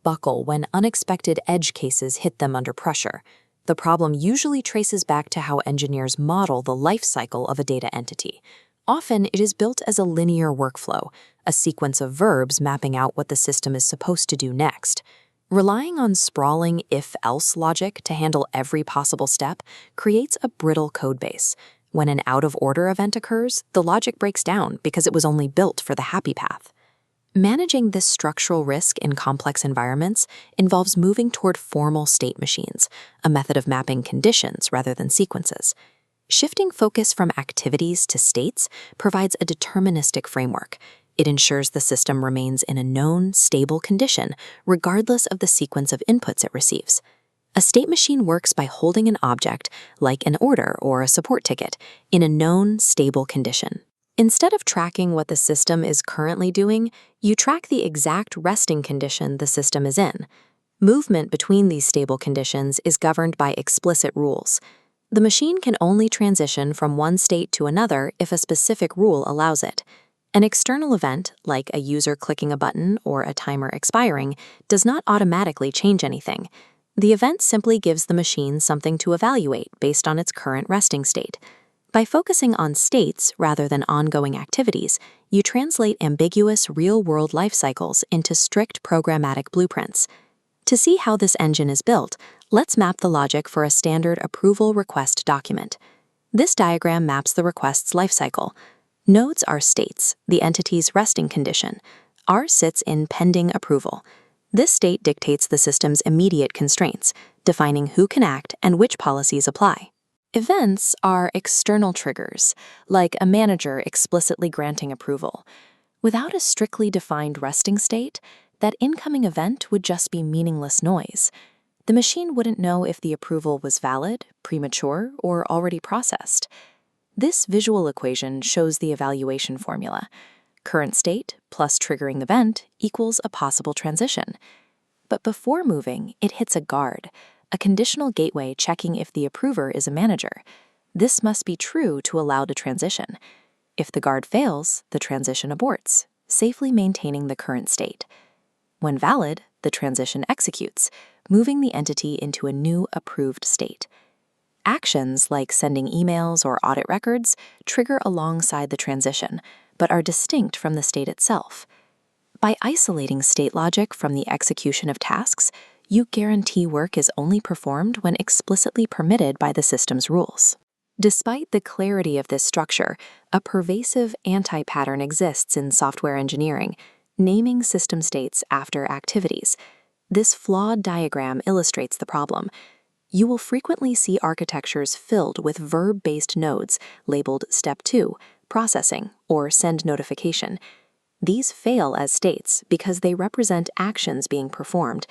buckle when unexpected edge cases hit them under pressure. The problem usually traces back to how engineers model the life cycle of a data entity. Often, it is built as a linear workflow, a sequence of verbs mapping out what the system is supposed to do next. Relying on sprawling if-else logic to handle every possible step creates a brittle codebase. When an out-of-order event occurs, the logic breaks down because it was only built for the happy path. Managing this structural risk in complex environments involves moving toward formal state machines, a method of mapping conditions rather than sequences. Shifting focus from activities to states provides a deterministic framework. It ensures the system remains in a known, stable condition, regardless of the sequence of inputs it receives. A state machine works by holding an object, like an order or a support ticket, in a known, stable condition. Instead of tracking what the system is currently doing, you track the exact resting condition the system is in. Movement between these stable conditions is governed by explicit rules. The machine can only transition from one state to another if a specific rule allows it. An external event, like a user clicking a button or a timer expiring, does not automatically change anything. The event simply gives the machine something to evaluate based on its current resting state. By focusing on states rather than ongoing activities, you translate ambiguous real-world life cycles into strict programmatic blueprints. To see how this engine is built, let's map the logic for a standard approval request document. This diagram maps the request's lifecycle. Nodes are states, the entity's resting condition. R sits in pending approval. This state dictates the system's immediate constraints, defining who can act and which policies apply. Events are external triggers, like a manager explicitly granting approval. Without a strictly defined resting state, that incoming event would just be meaningless noise. The machine wouldn't know if the approval was valid, premature, or already processed. This visual equation shows the evaluation formula. Current state plus triggering event equals a possible transition. But before moving, it hits a guard, a conditional gateway checking if the approver is a manager. This must be true to allow the transition. If the guard fails, the transition aborts, safely maintaining the current state. When valid, the transition executes, moving the entity into a new approved state. Actions like sending emails or audit records trigger alongside the transition, but are distinct from the state itself. By isolating state logic from the execution of tasks, you guarantee work is only performed when explicitly permitted by the system's rules. Despite the clarity of this structure, a pervasive anti-pattern exists in software engineering, naming system states after activities. This flawed diagram illustrates the problem. You will frequently see architectures filled with verb-based nodes labeled Step 2, Processing, or Send Notification. These fail as states because they represent actions being performed.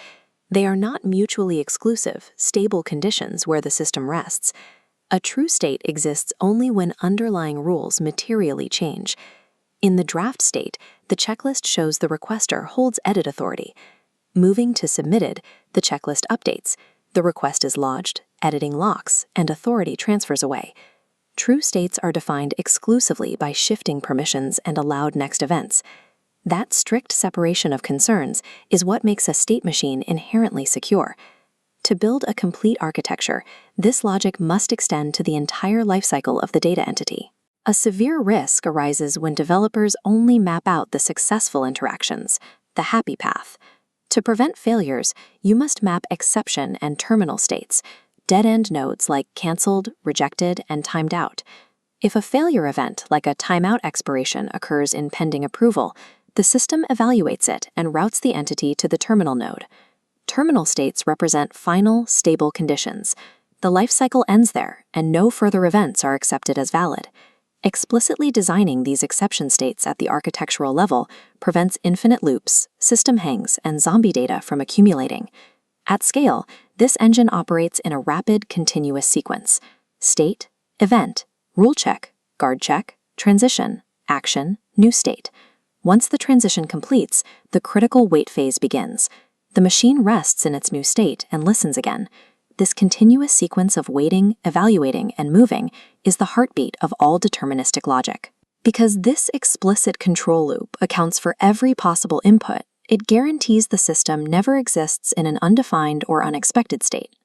They are not mutually exclusive, stable conditions where the system rests. A true state exists only when underlying rules materially change. In the draft state, the checklist shows the requester holds edit authority. Moving to submitted, the checklist updates. The request is lodged, editing locks, and authority transfers away. True states are defined exclusively by shifting permissions and allowed next events. That strict separation of concerns is what makes a state machine inherently secure. To build a complete architecture, this logic must extend to the entire lifecycle of the data entity. A severe risk arises when developers only map out the successful interactions, the happy path. To prevent failures, you must map exception and terminal states, dead-end nodes like canceled, rejected, and timed out. If a failure event like a timeout expiration occurs in pending approval, the system evaluates it and routes the entity to the terminal node. Terminal states represent final, stable conditions. The lifecycle ends there, and no further events are accepted as valid. Explicitly designing these exception states at the architectural level prevents infinite loops, system hangs, and zombie data from accumulating. At scale, this engine operates in a rapid, continuous sequence: state, event, rule check, guard check, transition, action, new state. Once the transition completes, the critical wait phase begins. The machine rests in its new state and listens again. This continuous sequence of waiting, evaluating, and moving is the heartbeat of all deterministic logic. Because this explicit control loop accounts for every possible input, it guarantees the system never exists in an undefined or unexpected state.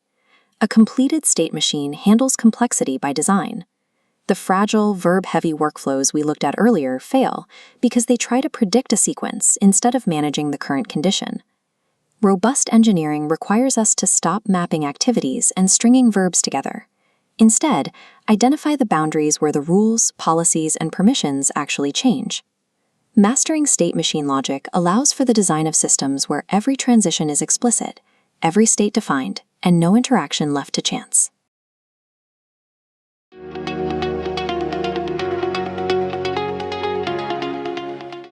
A completed state machine handles complexity by design. The fragile, verb-heavy workflows we looked at earlier fail because they try to predict a sequence instead of managing the current condition. Robust engineering requires us to stop mapping activities and stringing verbs together. Instead, identify the boundaries where the rules, policies, and permissions actually change. Mastering state machine logic allows for the design of systems where every transition is explicit, every state defined, and no interaction left to chance.